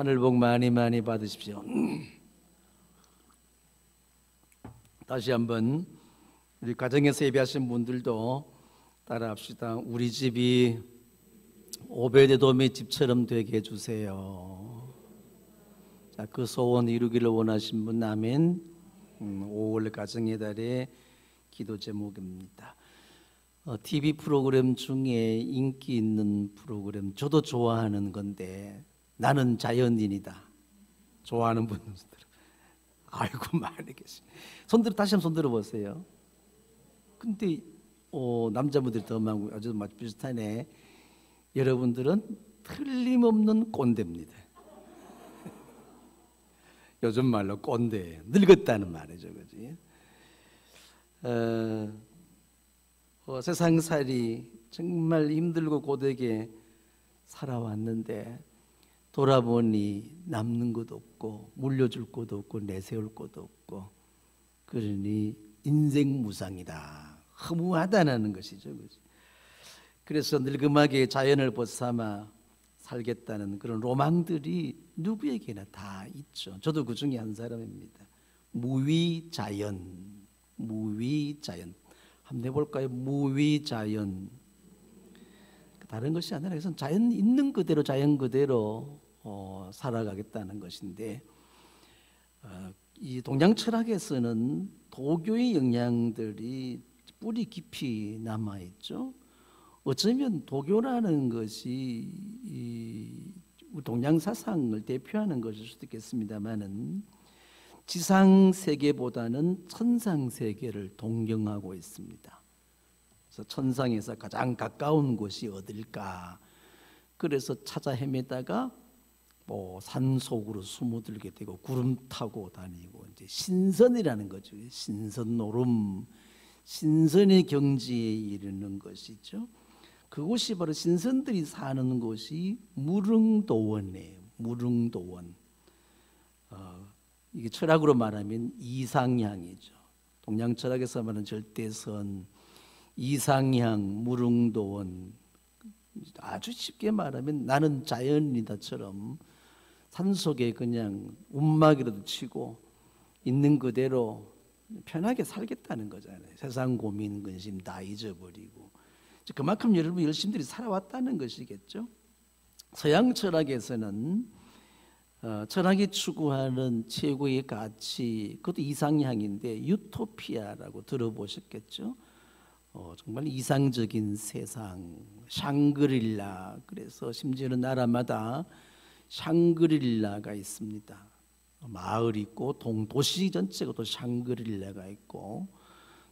하늘 복 많이 많이 받으십시오. 다시 한번 우리 가정에서 예배하신 분들도 따라합시다. 우리 집이 오베데돔의 집처럼 되게 해주세요. 자, 그 소원 이루기를 원하신 분 아멘. 5월 가정의 달의 기도 제목입니다. TV 프로그램 중에 인기 있는 프로그램, 저도 좋아하는 건데 나는 자연인이다. 좋아하는 분들 아이고 많이 계시. 손들어 다시 한번 손들어 보세요. 근데 남자분들이 더 많고 아주 비슷하네. 여러분들은 틀림없는 꼰대입니다. 요즘 말로 꼰대, 늙었다는 말이죠, 그지? 세상살이 정말 힘들고 고되게 살아왔는데 돌아보니 남는 것도 없고 물려줄 것도 없고 내세울 것도 없고, 그러니 인생 무상이다, 허무하다는 것이죠, 그지? 그래서 늙음하게 자연을 벗삼아 살겠다는 그런 로망들이 누구에게나 다 있죠. 저도 그 중에 한 사람입니다. 무위자연, 무위자연. 한번 해볼까요? 무위자연. 다른 것이 아니라 그래서 자연 있는 그대로, 자연 그대로 살아가겠다는 것인데, 이 동양 철학에서는 도교의 영향들이 뿌리 깊이 남아 있죠. 어쩌면 도교라는 것이 이 동양 사상을 대표하는 것일 수도 있겠습니다만은 지상 세계보다는 천상 세계를 동경하고 있습니다. 그래서 천상에서 가장 가까운 곳이 어딜까? 그래서 찾아 헤매다가 산 속으로 숨어들게 되고 구름 타고 다니고 이제 신선이라는 거죠. 신선 노름, 신선의 경지에 이르는 것이죠. 그곳이 바로 신선들이 사는 곳이 무릉도원이에요. 무릉도원. 이게 철학으로 말하면 이상향이죠. 동양 철학에서 말하는 절대선, 이상향, 무릉도원. 아주 쉽게 말하면 나는 자연이다처럼 산속에 그냥 움막이라도 치고 있는 그대로 편하게 살겠다는 거잖아요. 세상 고민 근심 다 잊어버리고. 그만큼 여러분 열심히 살아왔다는 것이겠죠. 서양 철학에서는 철학이 추구하는 최고의 가치, 그것도 이상향인데 유토피아라고 들어보셨겠죠. 정말 이상적인 세상, 샹그릴라. 그래서 심지어는 나라마다 샹그릴라가 있습니다. 마을이 있고 도시 전체가 또 샹그릴라가 있고,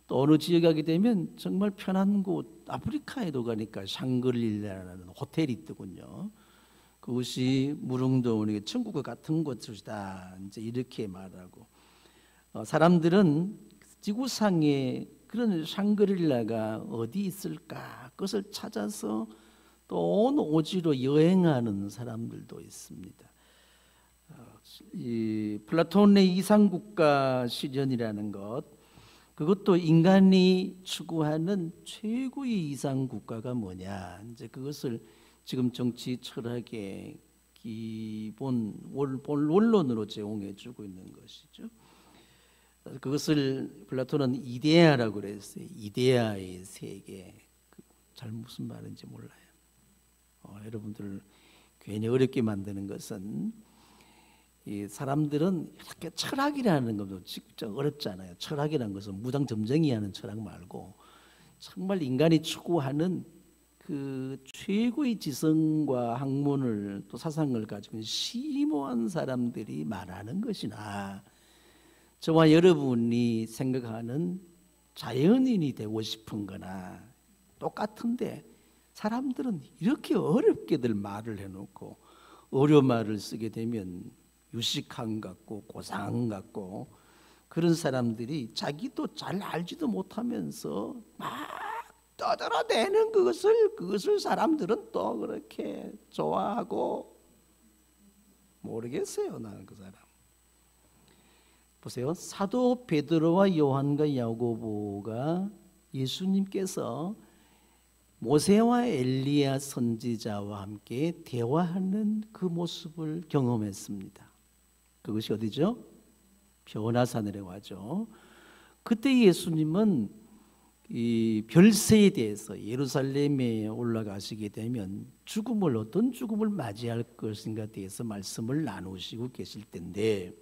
또 어느 지역에 가게 되면 정말 편한 곳, 아프리카에도 가니까 샹그릴라라는 호텔이 있더군요. 그것이 무릉도원이 천국과 같은 곳이다, 이제 이렇게 말하고, 사람들은 지구상에 그런 샹그릴라가 어디 있을까, 그것을 찾아서 또 온 오지로 여행하는 사람들도 있습니다. 이 플라톤의 이상국가 실현이라는 것, 그것도 인간이 추구하는 최고의 이상국가가 뭐냐, 이제 그것을 지금 정치 철학의 기본 원론으로 제공해주고 있는 것이죠. 그것을 플라톤은 이데아라고 그랬어요. 이데아의 세계. 잘 무슨 말인지 몰라요. 여러분들 괜히 어렵게 만드는 것은, 이 사람들은 이렇게 철학이라는 것도 진짜 어렵잖아요. 철학이라는 것은 무당점쟁이 하는 철학 말고 정말 인간이 추구하는 그 최고의 지성과 학문을 또 사상을 가지고 심오한 사람들이 말하는 것이나, 저와 여러분이 생각하는 자연인이 되고 싶은 거나 똑같은데, 사람들은 이렇게 어렵게들 말을 해놓고 어려운 말을 쓰게 되면 유식한 같고 고상 같고, 그런 사람들이 자기도 잘 알지도 못하면서 막 떠들어대는 그것을 사람들은 또 그렇게 좋아하고, 모르겠어요, 나는 그 사람. 보세요. 사도 베드로와 요한과 야고보가 예수님께서 모세와 엘리야 선지자와 함께 대화하는 그 모습을 경험했습니다. 그것이 어디죠? 변화산이라고 하죠. 그때 예수님은 이 별세에 대해서 예루살렘에 올라가시게 되면 죽음을 어떤 죽음을 맞이할 것인가에 대해서 말씀을 나누시고 계실 텐데,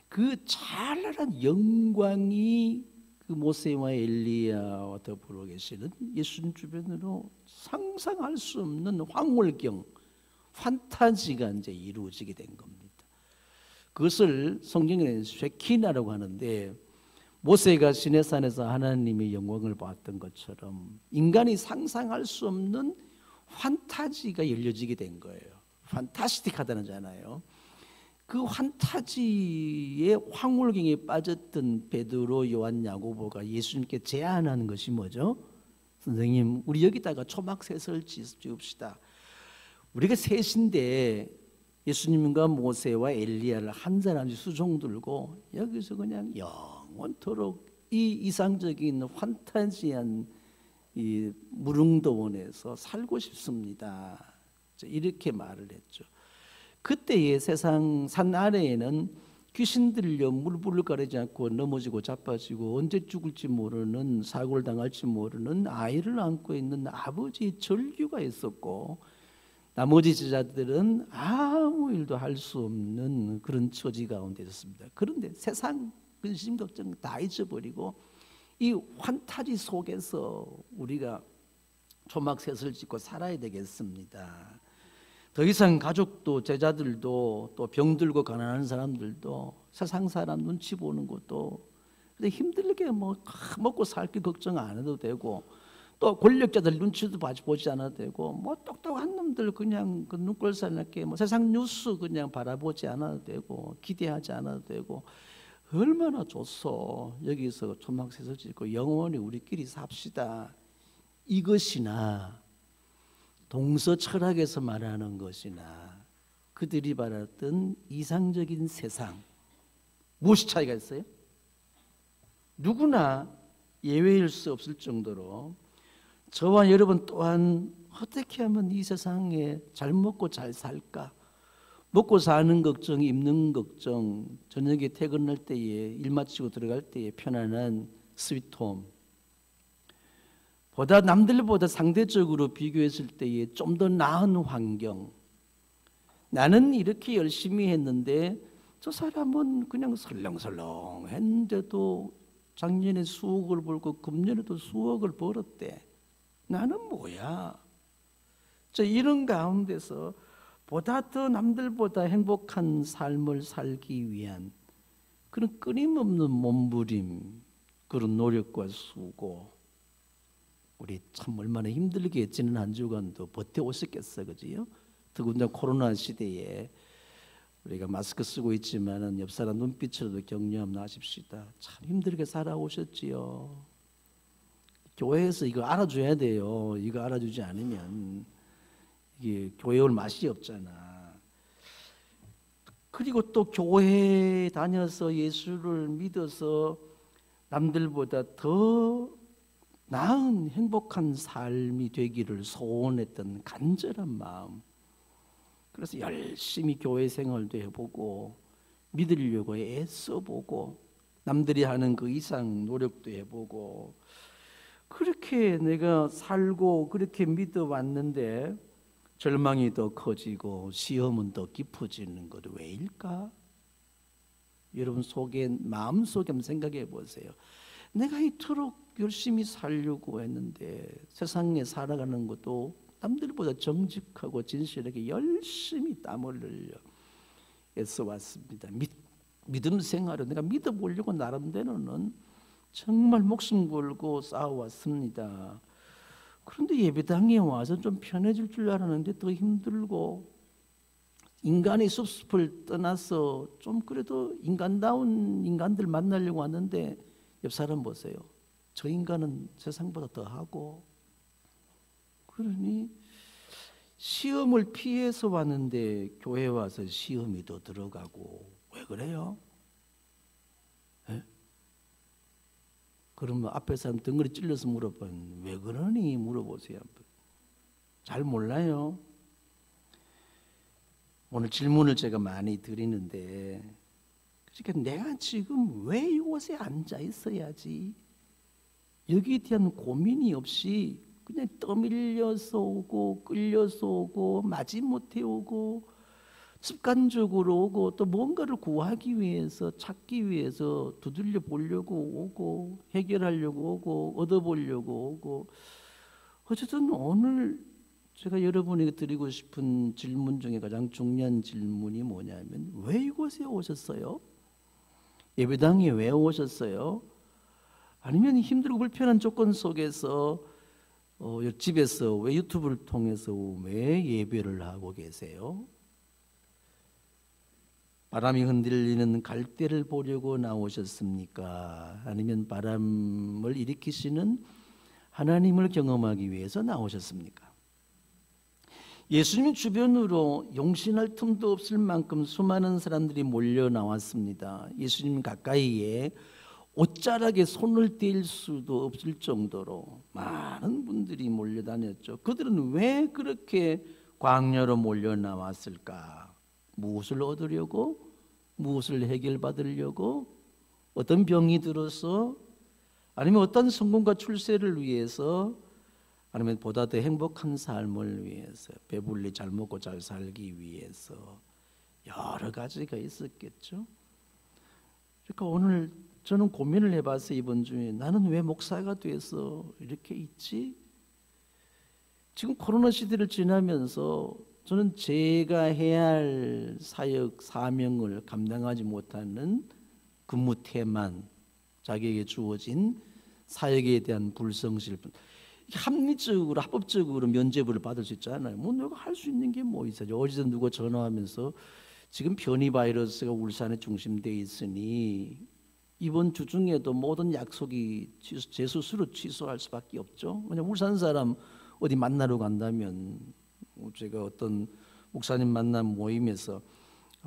그 찬란한 영광이 그 모세와 엘리야와 더불어 계시는 예수님 주변으로 상상할 수 없는 황홀경, 판타지가 이제 이루어지게 된 겁니다. 그것을 성경에는 쉐키나라고 하는데, 모세가 시내산에서 하나님의 영광을 봤던 것처럼 인간이 상상할 수 없는 판타지가 열려지게 된 거예요. 판타스틱하다는잖아요. 그 판타지의 황홀경에 빠졌던 베드로, 요한, 야고보가 예수님께 제안하는 것이 뭐죠? 선생님, 우리 여기다가 초막셋을 지읍시다. 우리가 셋인데 예수님과 모세와 엘리야를 한 사람씩 수종 들고 여기서 그냥 영원토록 이 이상적인 판타지한 이 무릉도원에서 살고 싶습니다. 이렇게 말을 했죠. 그때의 세상 산 아래에는 귀신 들려 물불을 가리지 않고 넘어지고 자빠지고 언제 죽을지 모르는, 사고를 당할지 모르는 아이를 안고 있는 아버지의 절규가 있었고, 나머지 제자들은 아무 일도 할 수 없는 그런 처지 가운데 있었습니다. 그런데 세상 근심 걱정 다 잊어버리고 이 환타지 속에서 우리가 초막셋을 짓고 살아야 되겠습니다. 더 이상 가족도 제자들도 또 병들고 가난한 사람들도 세상 사람 눈치 보는 것도 근데 힘들게 뭐 먹고 살기 걱정 안 해도 되고, 또 권력자들 눈치도 보지 않아도 되고, 뭐 똑똑한 놈들 그냥 그 눈꼴사납게 뭐 세상 뉴스 그냥 바라보지 않아도 되고, 기대하지 않아도 되고, 얼마나 좋소. 여기서 초막셋을 짓고 영원히 우리끼리 삽시다. 이것이나 동서 철학에서 말하는 것이나 그들이 바랐던 이상적인 세상, 무엇이 차이가 있어요? 누구나 예외일 수 없을 정도로 저와 여러분 또한 어떻게 하면 이 세상에 잘 먹고 잘 살까? 먹고 사는 걱정, 입는 걱정, 저녁에 퇴근할 때에 일 마치고 들어갈 때에 편안한 스위트홈, 보다 남들보다 상대적으로 비교했을 때에 좀 더 나은 환경, 나는 이렇게 열심히 했는데 저 사람은 그냥 설렁설렁 했는데도 작년에 수억을 벌고 금년에도 수억을 벌었대. 나는 뭐야? 이런 가운데서 보다 더 남들보다 행복한 삶을 살기 위한 그런 끊임없는 몸부림, 그런 노력과 수고, 우리 참 얼마나 힘들게 지난 한 주간도 버텨오셨겠어, 그지요? 더군다나 코로나 시대에 우리가 마스크 쓰고 있지만은 옆 사람 눈빛으로도 격려함 하십시다. 참 힘들게 살아오셨지요. 교회에서 이거 알아줘야 돼요. 이거 알아주지 않으면 이게 교회 올 맛이 없잖아. 그리고 또 교회에 다녀서 예수를 믿어서 남들보다 더 나은 행복한 삶이 되기를 소원했던 간절한 마음, 그래서 열심히 교회 생활도 해보고 믿으려고 애써보고 남들이 하는 그 이상 노력도 해보고, 그렇게 내가 살고 그렇게 믿어왔는데 절망이 더 커지고 시험은 더 깊어지는 것 왜일까? 여러분 속에, 마음속에 한번 생각해 보세요. 내가 이토록 열심히 살려고 했는데 세상에 살아가는 것도 남들보다 정직하고 진실하게 열심히 땀을 흘려 애써왔습니다. 믿음 생활을 내가 믿어보려고 나름대로는 정말 목숨 걸고 싸워왔습니다. 그런데 예배당에 와서 좀 편해질 줄 알았는데 더 힘들고, 인간의 숲을 떠나서 좀 그래도 인간다운 인간들 만나려고 왔는데 옆 사람 보세요. 저 인간은 세상보다 더하고, 그러니 시험을 피해서 왔는데 교회 와서 시험이 더 들어가고, 왜 그래요? 네? 그러면 앞에 사람 덩그리 찔러서 물어봐요. 왜 그러니? 물어보세요. 잘 몰라요. 오늘 질문을 제가 많이 드리는데, 그러니까 내가 지금 왜 이곳에 앉아 있어야지? 여기에 대한 고민이 없이 그냥 떠밀려서 오고 끌려서 오고 마지못해 오고 습관적으로 오고 또 뭔가를 구하기 위해서 찾기 위해서 두들려 보려고 오고 해결하려고 오고 얻어보려고 오고 어쨌든 오늘 제가 여러분에게 드리고 싶은 질문 중에 가장 중요한 질문이 뭐냐면 왜 이곳에 오셨어요? 예배당에 왜 오셨어요? 아니면 힘들고 불편한 조건 속에서 집에서 왜 유튜브를 통해서 왜 예배를 하고 계세요? 바람이 흔들리는 갈대를 보려고 나오셨습니까? 아니면 바람을 일으키시는 하나님을 경험하기 위해서 나오셨습니까? 예수님 주변으로 용신할 틈도 없을 만큼 수많은 사람들이 몰려 나왔습니다. 예수님 가까이에 옷자락에 손을 댈 수도 없을 정도로 많은 분들이 몰려다녔죠. 그들은 왜 그렇게 광야로 몰려 나왔을까? 무엇을 얻으려고? 무엇을 해결받으려고? 어떤 병이 들어서? 아니면 어떤 성공과 출세를 위해서? 아니면 보다 더 행복한 삶을 위해서? 배불리 잘 먹고 잘 살기 위해서? 여러 가지가 있었겠죠. 그러니까 오늘 저는 고민을 해봤어요. 이번 주에 나는 왜 목사가 돼서 이렇게 있지? 지금 코로나 시대를 지나면서 저는 제가 해야 할 사역, 사명을 감당하지 못하는 근무 태만, 자기에게 주어진 사역에 대한 불성실, 합리적으로 합법적으로 면죄부를 받을 수 있잖아요. 뭐 내가 할 수 있는 게 뭐 있어요? 어디서 누가 전화하면서 지금 변이 바이러스가 울산에 중심되어 있으니 이번 주 중에도 모든 약속이 제 스스로 취소할 수밖에 없죠. 그냥 울산 사람 어디 만나러 간다면 제가 어떤 목사님 만난 모임에서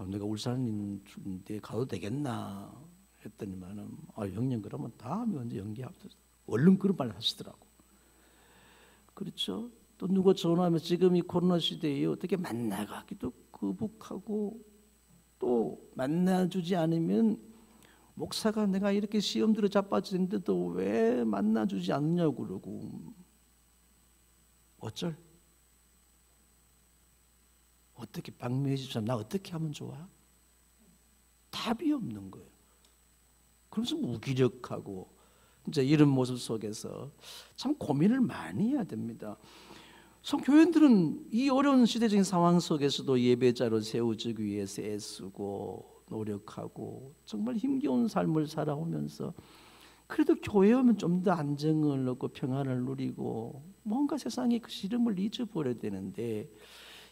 내가 울산인데 가도 되겠나 했더니만은 형님 그러면 다음에 언제 연기합시다. 얼른 그런 말 하시더라고. 그렇죠. 또 누가 전화하면 지금 이 코로나 시대에 어떻게 만나가기도 거북하고 또 만나주지 않으면 목사가 내가 이렇게 시험 들어 자빠지는데도 왜 만나주지 않느냐고 그러고 어쩔? 어떻게 박명희 집사님 나 어떻게 하면 좋아? 답이 없는 거예요. 그래서 무기력하고 이제 이런 모습 속에서 참 고민을 많이 해야 됩니다. 교회들은 이 어려운 시대적인 상황 속에서도 예배자로 세워지기 위해서 애쓰고 노력하고 정말 힘겨운 삶을 살아오면서 그래도 교회 오면 좀 더 안정을 얻고 평안을 누리고 뭔가 세상의 그 시름을 잊어버려야 되는데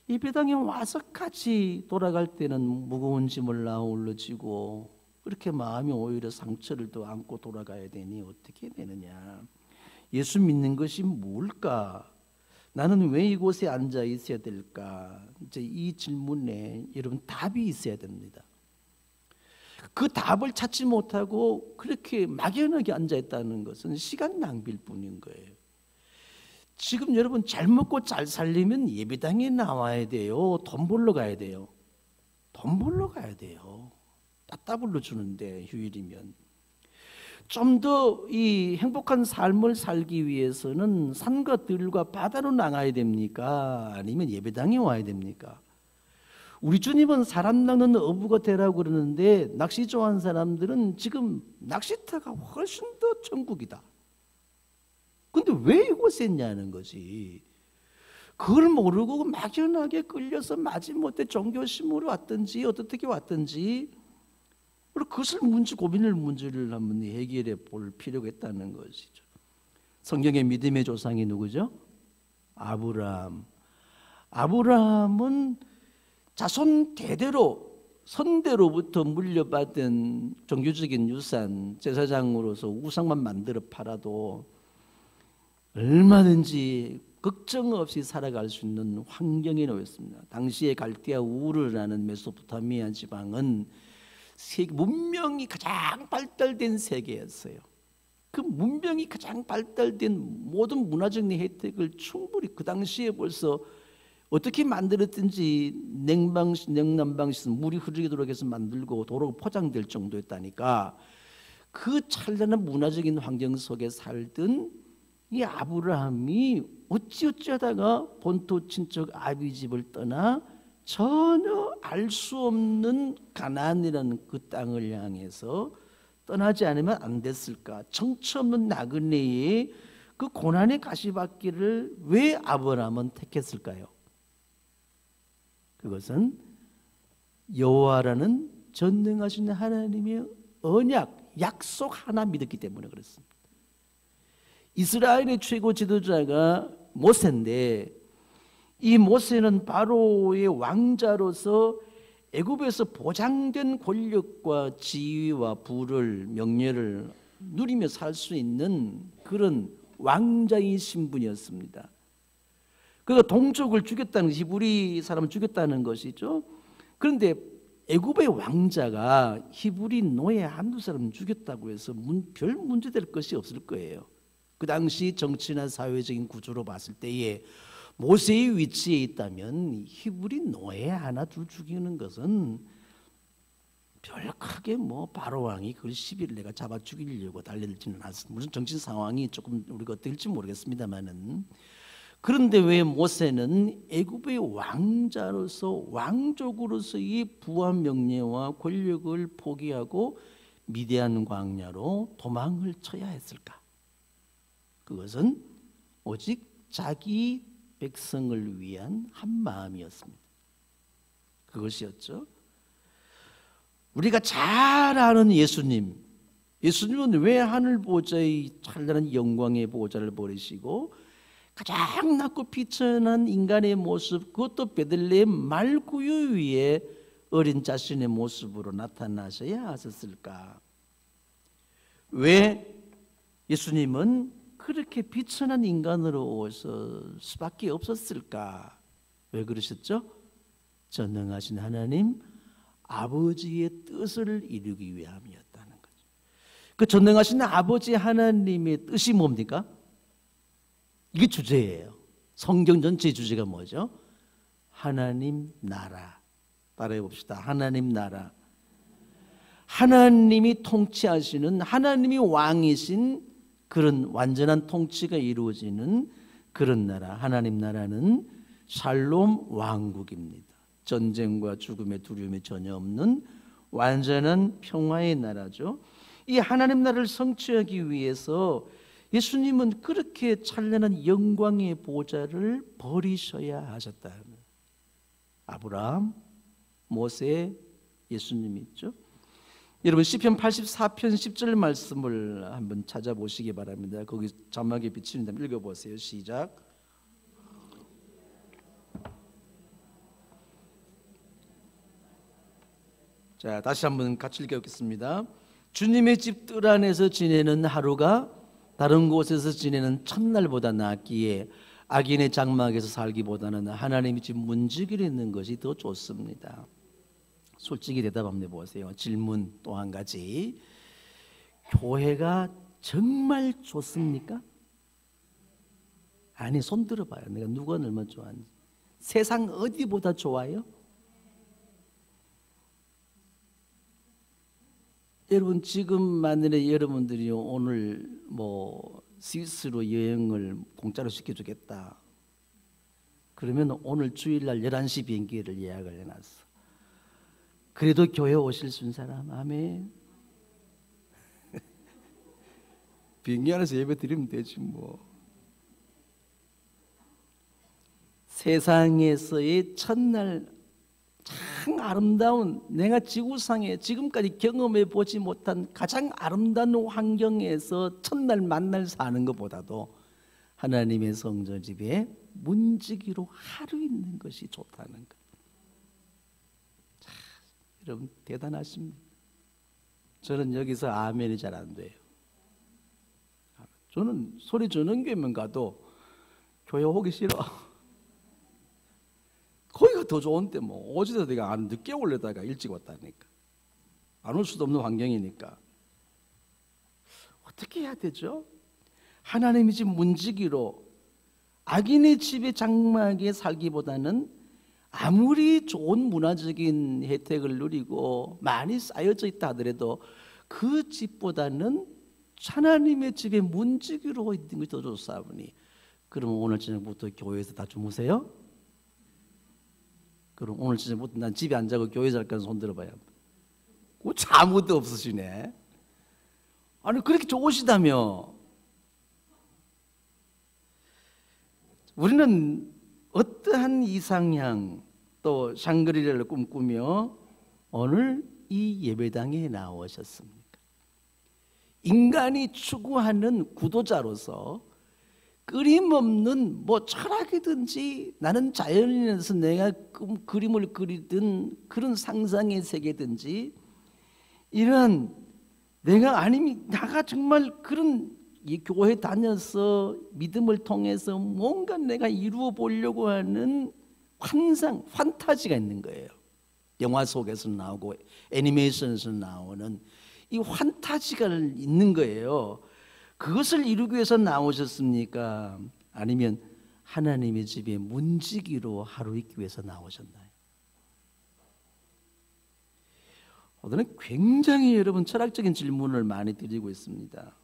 예배당에 와서까지 돌아갈 때는 무거운 짐을 나올러지고 그렇게 마음이 오히려 상처를 더 안고 돌아가야 되니 어떻게 되느냐. 예수 믿는 것이 뭘까? 나는 왜 이곳에 앉아 있어야 될까? 이제 이 질문에 여러분 답이 있어야 됩니다. 그 답을 찾지 못하고 그렇게 막연하게 앉아 있다는 것은 시간 낭비일 뿐인 거예요. 지금 여러분 잘 먹고 잘 살려면 예배당에 나와야 돼요. 돈 벌러 가야 돼요. 돈 벌러 가야 돼요. 따따블로 주는데 휴일이면. 좀 더 이 행복한 삶을 살기 위해서는 산과 들과 바다로 나가야 됩니까? 아니면 예배당에 와야 됩니까? 우리 주님은 사람 낚는 어부가 되라고 그러는데 낚시 좋아하는 사람들은 지금 낚시터가 훨씬 더 천국이다. 근데 왜 이곳에 있냐는 거지. 그걸 모르고 막연하게 끌려서 마지못해 종교심으로 왔든지 어떻게 왔든지 그리고 그것을 문제를 한번 해결해 볼 필요가 있다는 것이죠. 성경의 믿음의 조상이 누구죠? 아브라함. 아브라함은 자손 대대로 선대로부터 물려받은 종교적인 유산, 제사장으로서 우상만 만들어 팔아도 얼마든지 걱정 없이 살아갈 수 있는 환경에 놓였습니다. 당시에 갈대아 우르라는 메소포타미아 지방은 문명이 가장 발달된 세계였어요. 그 문명이 가장 발달된 모든 문화적 혜택을 충분히 그 당시에 벌써 어떻게 만들었든지 냉난방식 물이 흐르도록 해서 만들고 도로가 포장될 정도였다니까. 그 찬란한 문화적인 환경 속에 살던 이 아브라함이 어찌어찌하다가 본토 친척 아비 집을 떠나 전혀 알 수 없는 가나안이라는 그 땅을 향해서 떠나지 않으면 안 됐을까? 정처 없는 나그네의 그 고난의 가시밭길을 왜 아브라함은 택했을까요? 그것은 여호와라는 전능하신 하나님의 언약, 약속 하나 믿었기 때문에 그렇습니다. 이스라엘의 최고 지도자가 모세인데, 이 모세는 바로의 왕자로서 애굽에서 보장된 권력과 지위와 부를 명예를 누리며 살 수 있는 그런 왕자의 신분이었습니다. 그가 동족을 죽였다는 것이, 히브리 사람을 죽였다는 것이죠. 그런데 애굽의 왕자가 히브리 노예 한두 사람 죽였다고 해서 별 문제될 것이 없을 거예요. 그 당시 정치나 사회적인 구조로 봤을 때에 모세의 위치에 있다면 히브리 노예 하나 둘 죽이는 것은 별 크게 뭐 바로 왕이 그걸 시비를 내가 잡아 죽이려고 달려들지는 않습니다. 무슨 정치 상황이 조금 우리가 어떻게 될지 모르겠습니다만은, 그런데 왜 모세는 애굽의 왕자로서 왕족으로서의 부와 명예와 권력을 포기하고 미디안 광야로 도망을 쳐야 했을까? 그것은 오직 자기 백성을 위한 한 마음이었습니다. 그것이었죠. 우리가 잘 아는 예수님은 왜 하늘 보좌의 찬란한 영광의 보좌를 버리시고 가장 낮고 비천한 인간의 모습, 그것도 베들레헴 말구유 위에 어린 자신의 모습으로 나타나셔야 하셨을까? 왜 예수님은 그렇게 비천한 인간으로 오실 수밖에 없었을까? 왜 그러셨죠? 전능하신 하나님 아버지의 뜻을 이루기 위함이었다는 거죠. 그 전능하신 아버지 하나님의 뜻이 뭡니까? 이게 주제예요. 성경 전체의 주제가 뭐죠? 하나님 나라. 따라해 봅시다. 하나님 나라. 하나님이 통치하시는, 하나님이 왕이신 그런 완전한 통치가 이루어지는 그런 나라, 하나님 나라는 샬롬 왕국입니다. 전쟁과 죽음의 두려움이 전혀 없는 완전한 평화의 나라죠. 이 하나님 나라를 성취하기 위해서 예수님은 그렇게 찬란한 영광의 보좌를 버리셔야 하셨다는, 아브라함, 모세, 예수님이 있죠. 여러분 시편 84편 10절 말씀을 한번 찾아보시기 바랍니다. 거기 자막에 비치는 대로 읽어보세요. 시작. 자, 다시 한번 같이 읽어보겠습니다. 주님의 집 뜰 안에서 지내는 하루가 다른 곳에서 지내는 첫날보다 낫기에 악인의 장막에서 살기보다는 하나님의 집 문지기에 있는 것이 더 좋습니다. 솔직히 대답 한번 해보세요. 질문 또 한 가지. 교회가 정말 좋습니까? 아니, 손 들어봐요. 내가 누가 얼마나 좋아하는지. 세상 어디보다 좋아요? 여러분 지금 만일에 여러분들이 오늘 뭐 스위스로 여행을 공짜로 시켜주겠다 그러면 오늘 주일날 11시 비행기를 예약을 해놨어. 그래도 교회 오실 수 있는 사람? 아멘. 비행기 안에서 예배 드리면 되지 뭐. 세상에서의 첫날 참 아름다운, 내가 지구상에 지금까지 경험해 보지 못한 가장 아름다운 환경에서 첫날 만날 사는 것보다도 하나님의 성전 집에 문지기로 하루 있는 것이 좋다는 것. 자, 여러분 대단하십니다. 저는 여기서 아멘이 잘 안 돼요. 저는 소리 전원교회만 가도 교회 오기 싫어. 거기가 더 좋은데 뭐 어제도 내가 안 늦게 올려다가 일찍 왔다니까. 안 올 수도 없는 환경이니까. 어떻게 해야 되죠? 하나님의 집 문지기로 악인의 집에 장막에 살기보다는 아무리 좋은 문화적인 혜택을 누리고 많이 쌓여져 있다 하더라도 그 집보다는 하나님의 집에 문지기로 있는 것이 더 좋사오니, 그러면 오늘 저녁부터 교회에서 다 주무세요? 그럼 오늘 저녁부터 난 집에 안 자고 교회 잘 거는 손 들어봐요. 아무도 없으시네. 아니 그렇게 좋으시다며. 우리는 어떠한 이상향 또 샹그리라를 꿈꾸며 오늘 이 예배당에 나오셨습니까? 인간이 추구하는 구도자로서 끊임없는 철학이든지 나는 자연인에서 내가 그림을 그리든 그런 상상의 세계든지 이런 나가 정말 그런 이 교회 다녀서 믿음을 통해서 뭔가 내가 이루어 보려고 하는 환상, 판타지가 있는 거예요. 영화 속에서 나오고 애니메이션에서 나오는 이 판타지가 있는 거예요. 그것을 이루기 위해서 나오셨습니까? 아니면 하나님의 집에 문지기로 하루 있기 위해서 나오셨나요? 오늘은 굉장히 여러분 철학적인 질문을 많이 드리고 있습니다.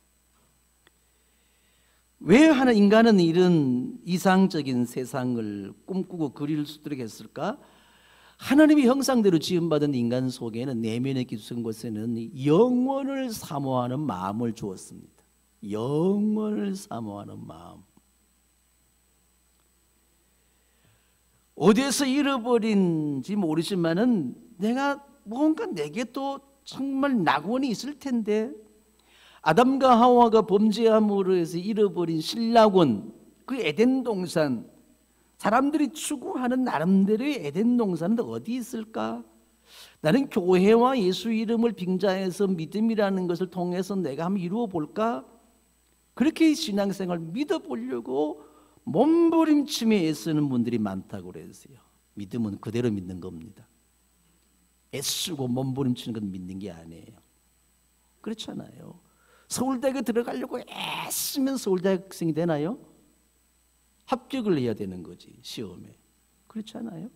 왜 인간은 이런 이상적인 세상을 꿈꾸고 그릴 수 있도록 했을까? 하나님의 형상대로 지음받은 인간 속에는 내면에 깊은 곳에는 영원을 사모하는 마음을 주었습니다. 영원을 사모하는 마음. 어디에서 잃어버린지 모르지만은 내가 뭔가 내게 또 정말 낙원이 있을 텐데, 아담과 하와가 범죄함으로 해서 잃어버린 신락원, 그 에덴 동산, 사람들이 추구하는 나름대로의 에덴 동산은 어디 있을까? 나는 교회와 예수 이름을 빙자해서 믿음이라는 것을 통해서 내가 한번 이루어 볼까? 그렇게 신앙생활 믿어보려고 몸부림치며 애쓰는 분들이 많다고 그랬어요. 믿음은 그대로 믿는 겁니다. 애쓰고 몸부림치는 건 믿는 게 아니에요. 그렇잖아요. 서울대학에 들어가려고 애쓰면 서울대학생이 되나요? 합격을 해야 되는 거지, 시험에. 그렇지 않아요?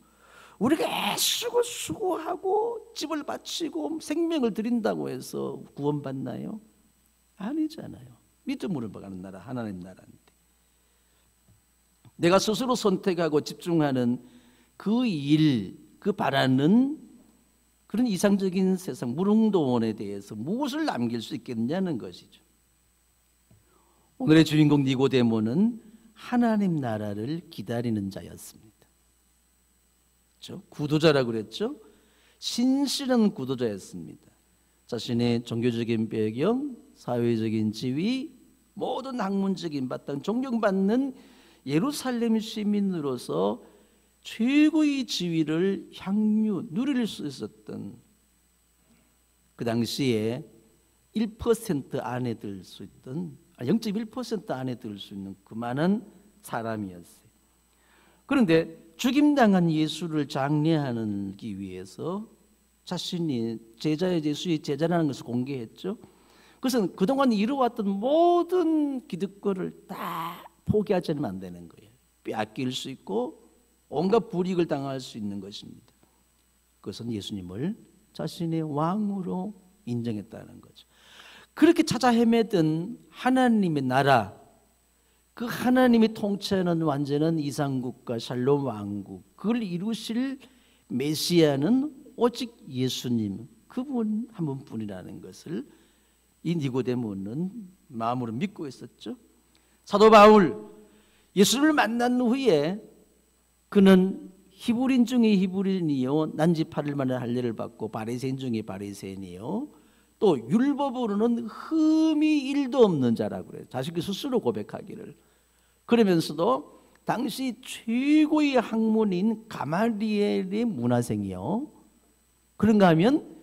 우리가 애쓰고 수고하고 집을 바치고 생명을 드린다고 해서 구원받나요? 아니잖아요. 믿음으로 가는 나라, 하나님 나라인데. 내가 스스로 선택하고 집중하는 그 일, 그 바라는 그런 이상적인 세상, 무릉도원에 대해서 무엇을 남길 수 있겠냐는 것이죠. 오늘의 주인공 니고데모는 하나님 나라를 기다리는 자였습니다. 그렇죠? 구도자라고 그랬죠? 신실한 구도자였습니다. 자신의 종교적인 배경, 사회적인 지위, 모든 학문적인 바탕, 존경받는 예루살렘 시민으로서 최고의 지위를 누릴 수 있었던, 그 당시에 1% 안에 들 수 있던 0.1% 안에 들 수 있는 그만한 사람이었어요. 그런데 죽임당한 예수를 장례하기 위해서 자신이 예수의 제자라는 것을 공개했죠. 그것은 그동안 이루어왔던 모든 기득권을 다 포기하지는 안 되는 거예요. 빼앗길 수 있고 온갖 불이익을 당할 수 있는 것입니다. 그것은 예수님을 자신의 왕으로 인정했다는 거죠. 그렇게 찾아 헤매던 하나님의 나라, 그 하나님이 통치하는 완전한 이상국가 샬롬 왕국, 그걸 이루실 메시아는 오직 예수님, 그분 한 분뿐이라는 것을 이 니고데모는 마음으로 믿고 있었죠. 사도 바울, 예수를 만난 후에 그는 히브리인 중에 히브리인이요, 난지파를 만한 할례를 받고 바리새인 중에 바리새인이요, 또 율법으로는 흠이 1도 없는 자라고 그래요. 자신이 스스로 고백하기를. 그러면서도 당시 최고의 학문인 가말리엘의 문화생이요, 그런가 하면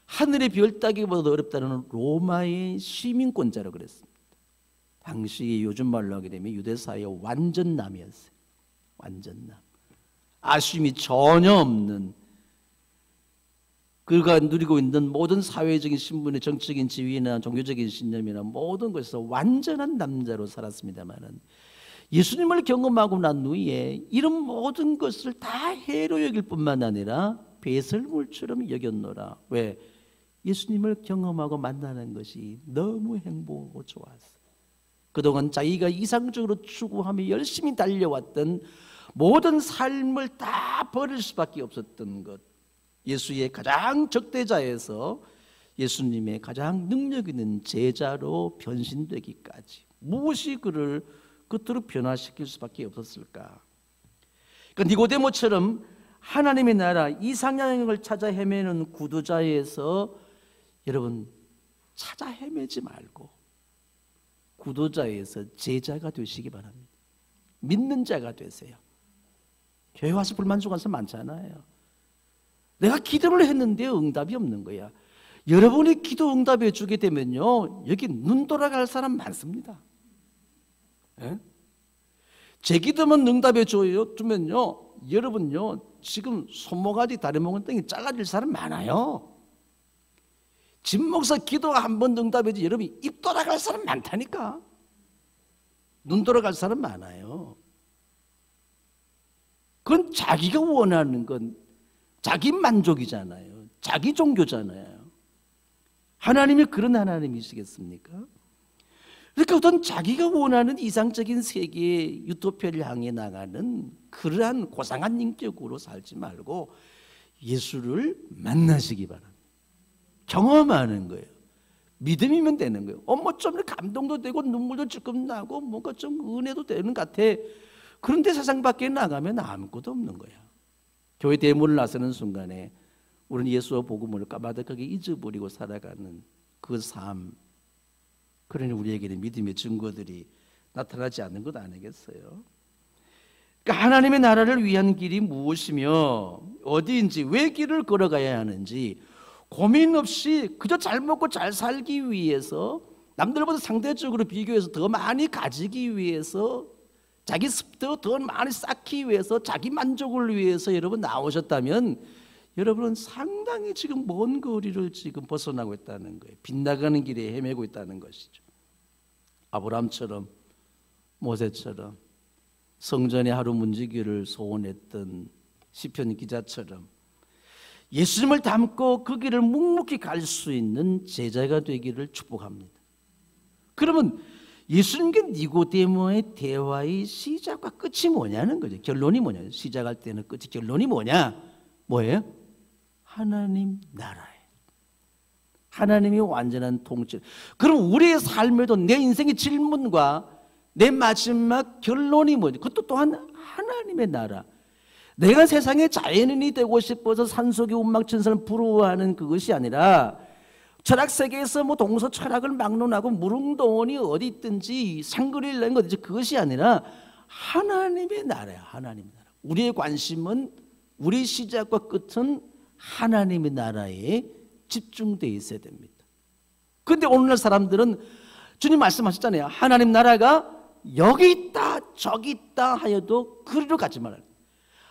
하늘의 별 따기보다 어렵다는 로마의 시민권자라고 그랬습니다. 당시 요즘 말로 하게 되면 유대사의 완전남이었어요. 완전남. 아쉬움이 전혀 없는, 그가 누리고 있는 모든 사회적인 신분의 정치적인 지위나 종교적인 신념이나 모든 것에서 완전한 남자로 살았습니다마는 예수님을 경험하고 난 후에 이런 모든 것을 다 해로 여길 뿐만 아니라 배설물처럼 여겼노라. 왜? 예수님을 경험하고 만나는 것이 너무 행복하고 좋았어. 그동안 자기가 이상적으로 추구하며 열심히 달려왔던 모든 삶을 다 버릴 수밖에 없었던 것, 예수의 가장 적대자에서 예수님의 가장 능력 있는 제자로 변신되기까지 무엇이 그를 그토록 변화시킬 수밖에 없었을까? 그러니까 니고데모처럼 하나님의 나라 이상향을 찾아 헤매는 구도자에서 여러분 찾아 헤매지 말고 구도자에서 제자가 되시기 바랍니다. 믿는 자가 되세요. 교회 와서 불만족한 사람 많잖아요. 내가 기도를 했는데 응답이 없는 거야. 여러분이 기도 응답해 주게 되면요, 여기 눈 돌아갈 사람 많습니다. 예? 제 기도만 응답해 주면요, 여러분요 지금 손모가지 다리목은 땡이 잘라질 사람 많아요. 진 목사 기도가 한 번 응답해 주 여러분이 입 돌아갈 사람 많다니까. 눈 돌아갈 사람 많아요. 그건 자기가 원하는 건 자기 만족이잖아요. 자기 종교잖아요. 하나님이 그런 하나님이시겠습니까? 그러니까 어떤 자기가 원하는 이상적인 세계의 유토피아를 향해 나가는 그러한 고상한 인격으로 살지 말고 예수를 만나시기 바랍니다. 경험하는 거예요. 믿음이면 되는 거예요. 뭐 좀 감동도 되고 눈물도 조금 나고 뭔가 좀 은혜도 되는 것 같아. 그런데 세상 밖에 나가면 아무것도 없는 거야. 교회 대문을 나서는 순간에 우리는 예수와 복음을 까마득하게 잊어버리고 살아가는 그 삶, 그러니 우리에게는 믿음의 증거들이 나타나지 않는 것 아니겠어요? 그러니까 하나님의 나라를 위한 길이 무엇이며 어디인지 왜 길을 걸어가야 하는지 고민 없이 그저 잘 먹고 잘 살기 위해서 남들보다 상대적으로 비교해서 더 많이 가지기 위해서 자기 습도 더 많이 쌓기 위해서 자기 만족을 위해서 여러분 나오셨다면 여러분은 상당히 지금 먼 거리를 지금 벗어나고 있다는 거예요. 빗나가는 길에 헤매고 있다는 것이죠. 아브라함처럼 모세처럼 성전의 하루 문지기를 소원했던 시편 기자처럼 예수님을 닮고 그 길을 묵묵히 갈 수 있는 제자가 되기를 축복합니다. 그러면 예수님과 니고데모의 대화의 시작과 끝이 뭐냐는 거죠. 결론이 뭐냐? 시작할 때는 끝이 결론이 뭐냐? 뭐예요? 하나님 나라예요. 하나님이 완전한 통치. 그럼 우리의 삶에도 내 인생의 질문과 내 마지막 결론이 뭐냐? 그것도 또한 하나님의 나라. 내가 세상의 자연인이 되고 싶어서 산속의 운막천사를 부러워하는 그것이 아니라 철학 세계에서 뭐 동서 철학을 막론하고 무릉도원이 어디 있든지 상거리를 낸 것 그것이 아니라 하나님의 나라야. 하나님의 나라. 우리의 관심은 우리 시작과 끝은 하나님의 나라에 집중되어 있어야 됩니다. 그런데 오늘날 사람들은 주님 말씀하셨잖아요. 하나님 나라가 여기 있다 저기 있다 하여도 그리로 가지 말아요.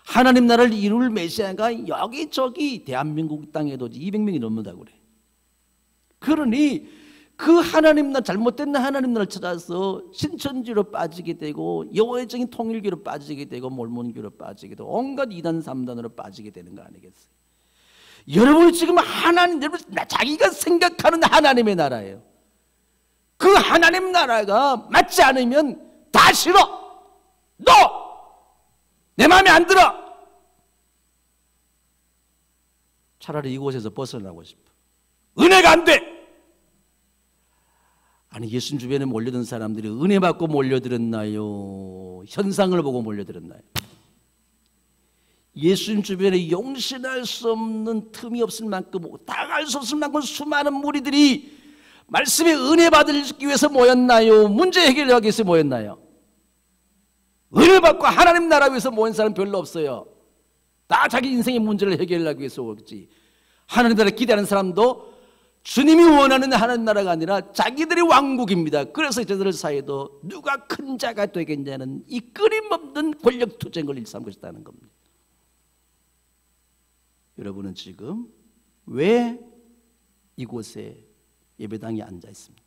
하나님 나라를 이룰 메시아가 여기저기 대한민국 땅에도 200명이 넘는다고 그래. 그러니 그 하나님 나라, 잘못된 하나님 나라를 찾아서 신천지로 빠지게 되고 여호와의적인 통일교로 빠지게 되고 몰몬교로 빠지게 되고 온갖 2단 3단으로 빠지게 되는 거 아니겠어요? 여러분이 지금 하나님, 여러분 자기가 생각하는 하나님의 나라예요. 그 하나님 나라가 맞지 않으면 다 싫어. 너! 내 마음에 안 들어. 차라리 이곳에서 벗어나고 싶어. 은혜가 안 돼. 아니 예수님 주변에 몰려든 사람들이 은혜 받고 몰려들었나요? 현상을 보고 몰려들었나요? 예수님 주변에 용신할 수 없는 틈이 없을 만큼 다가갈 수 없을 만큼 수많은 무리들이 말씀의 은혜 받기 위해서 모였나요? 문제 해결하기 위해서 모였나요? 은혜 받고 하나님 나라 위해서 모인 사람 별로 없어요. 다 자기 인생의 문제를 해결하기 위해서 오지. 하나님 나라 기대하는 사람도 주님이 원하는 하나님 나라가 아니라 자기들의 왕국입니다. 그래서 저들 사이에도 누가 큰 자가 되겠냐는 이 끊임없는 권력 투쟁을 일삼고 있다는 겁니다. 여러분은 지금 왜 이곳에 예배당에 앉아 있습니까?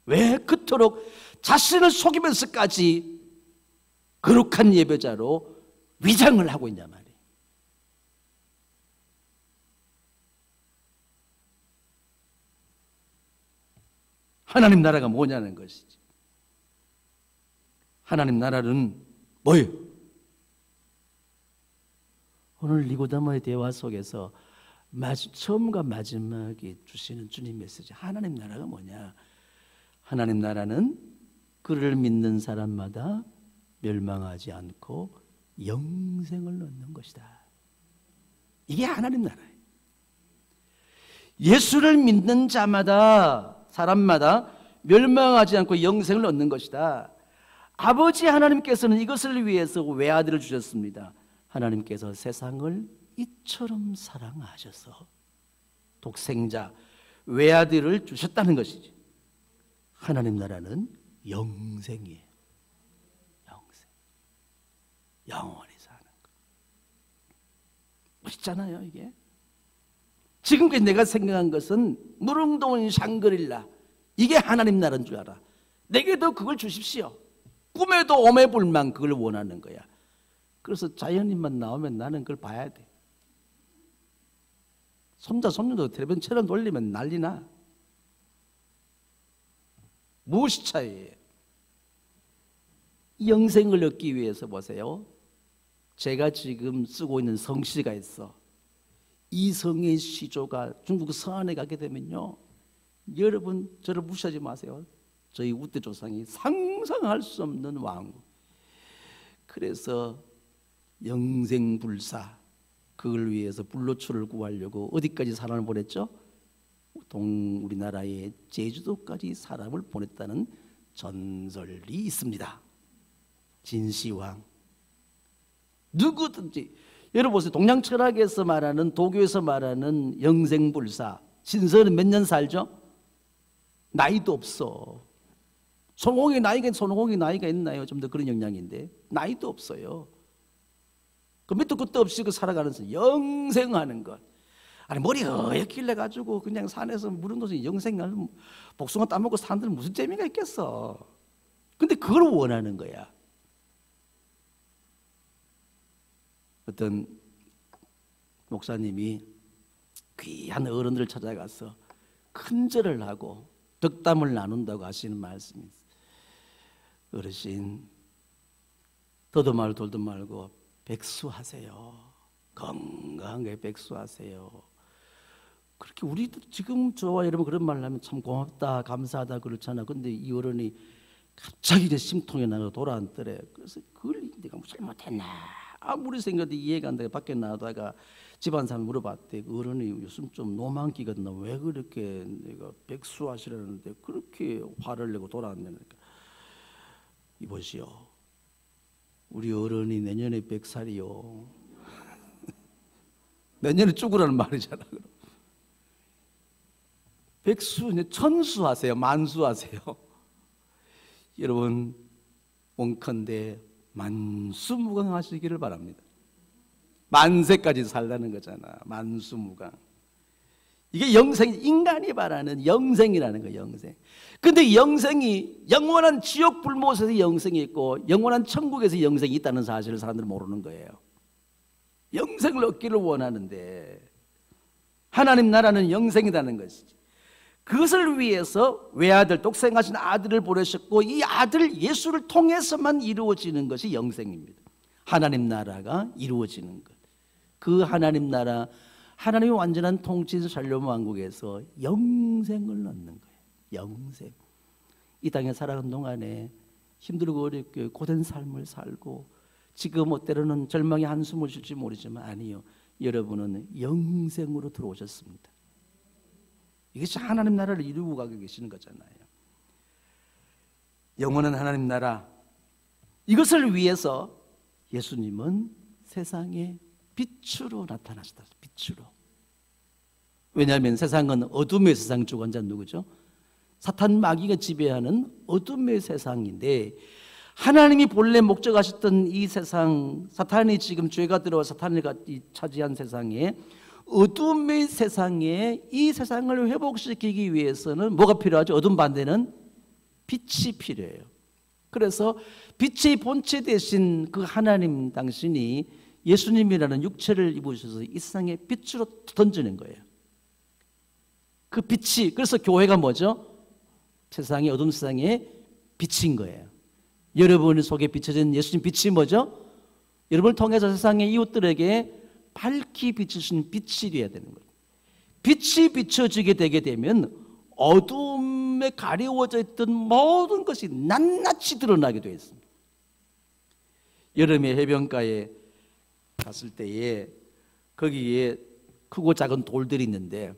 왜 그토록 자신을 속이면서까지 거룩한 예배자로 위장을 하고 있냐 말이에요. 하나님 나라가 뭐냐는 것이지. 하나님 나라는 뭐예요? 오늘 니고데모의 대화 속에서 처음과 마지막에 주시는 주님 메시지, 하나님 나라가 뭐냐? 하나님 나라는 그를 믿는 사람마다 멸망하지 않고 영생을 얻는 것이다. 이게 하나님 나라예요. 예수를 믿는 자마다, 사람마다 멸망하지 않고 영생을 얻는 것이다. 아버지 하나님께서는 이것을 위해서 외아들을 주셨습니다. 하나님께서 세상을 이처럼 사랑하셔서 독생자 외아들을 주셨다는 것이지. 하나님 나라는 영생이에요. 영생. 영원히 사는 것. 멋있잖아요, 이게. 지금까지 내가 생각한 것은 무릉도원 샹그릴라, 이게 하나님 나라인 줄 알아. 내게도 그걸 주십시오. 꿈에도 오매불망 그걸 원하는 거야. 그래서 자연인만 나오면 나는 그걸 봐야 돼. 손자 손녀도 텔레비전 채널 돌리면 난리나. 무엇이 차이예요? 영생을 얻기 위해서 보세요. 제가 지금 쓰고 있는 성씨가 있어. 이 성의 시조가 중국 서안에 가게 되면요, 여러분 저를 무시하지 마세요. 저희 우대 조상이 상상할 수 없는 왕국. 그래서 영생불사, 그걸 위해서 불로초를 구하려고 어디까지 사람을 보냈죠? 우리나라의 제주도까지 사람을 보냈다는 전설이 있습니다. 진시황. 누구든지, 여러분 보세요. 동양 철학에서 말하는, 도교에서 말하는 영생불사, 신선은 몇 년 살죠? 나이도 없어. 손오공의 나이가 있나요? 좀 더 그런 영향인데 나이도 없어요. 그 밑도 끝도 없이 그 살아가면서 영생하는 것. 아니 머리 허옇길래 가지고 그냥 산에서 무릉도에서 영생하는, 복숭아 따먹고 사는 데는 무슨 재미가 있겠어. 근데 그걸 원하는 거야. 어떤 목사님이 귀한 어른들을 찾아가서 큰절을 하고 덕담을 나눈다고 하시는 말씀이 있어요. 어르신, 더도 말고 돌도 말고 백수하세요. 건강하게 백수하세요. 그렇게 우리도 지금 저와 여러분 그런 말을 하면 참 고맙다, 감사하다 그렇잖아. 근데 이 어른이 갑자기 내 심통에 나가 돌아앉더래. 그래서 그걸 내가 뭐 잘못했나, 아무리 생각해도 이해가 안 돼. 밖에 나가다가 집안 사람 물어봤대. 그 어른이 요즘 좀 노만기거든. 왜 그렇게 내가 백수하시라는데 그렇게 화를 내고 돌아왔냐니까. 이보시오, 우리 어른이 내년에 100살이요. 내년에 죽으라는 말이잖아. 백수, 천수하세요, 만수하세요. 여러분 원컨대 만수무강하시기를 바랍니다. 만세까지 살라는 거잖아. 만수무강. 이게 영생, 인간이 말하는 영생이라는 거예요. 영생. 근데 영생이, 영원한 지옥 불못에서 영생이 있고 영원한 천국에서 영생이 있다는 사실을 사람들은 모르는 거예요. 영생을 얻기를 원하는데 하나님 나라는 영생이라는 것이지. 그것을 위해서 외아들, 독생하신 아들을 보내셨고 이 아들 예수를 통해서만 이루어지는 것이 영생입니다. 하나님 나라가 이루어지는 것. 그 하나님 나라, 하나님의 완전한 통치인 샬롬 왕국에서 영생을 얻는 거예요. 영생. 이 땅에 살아가는 동안에 힘들고 어렵게 고된 삶을 살고 지금 때로는 절망의 한숨을 쉴지 모르지만 아니요, 여러분은 영생으로 들어오셨습니다. 이것이 하나님 나라를 이루고 가고 계시는 거잖아요. 영원한 하나님 나라, 이것을 위해서 예수님은 세상에 빛으로 나타나셨다. 빛으로. 왜냐하면 세상은 어둠의 세상 주관자는 누구죠? 사탄 마귀가 지배하는 어둠의 세상인데 하나님이 본래 목적하셨던 이 세상, 사탄이 지금 죄가 들어와 사탄을 차지한 세상에 어둠의 세상에 이 세상을 회복시키기 위해서는 뭐가 필요하죠? 어둠 반대는 빛이 필요해요. 그래서 빛의 본체 대신 그 하나님 당신이 예수님이라는 육체를 입으셔서 이 세상에 빛으로 던지는 거예요. 그 빛이, 그래서 교회가 뭐죠? 세상의 어둠 세상에 빛인 거예요. 여러분 속에 비춰진 예수님 빛이 뭐죠? 여러분을 통해서 세상의 이웃들에게 밝히 비추신 빛이 되어야 되는 거예요. 빛이 비춰지게 되게 되면 어둠에 가려워져 있던 모든 것이 낱낱이 드러나게 되어 있습니다. 여름에 해변가에 갔을 때에 거기에 크고 작은 돌들이 있는데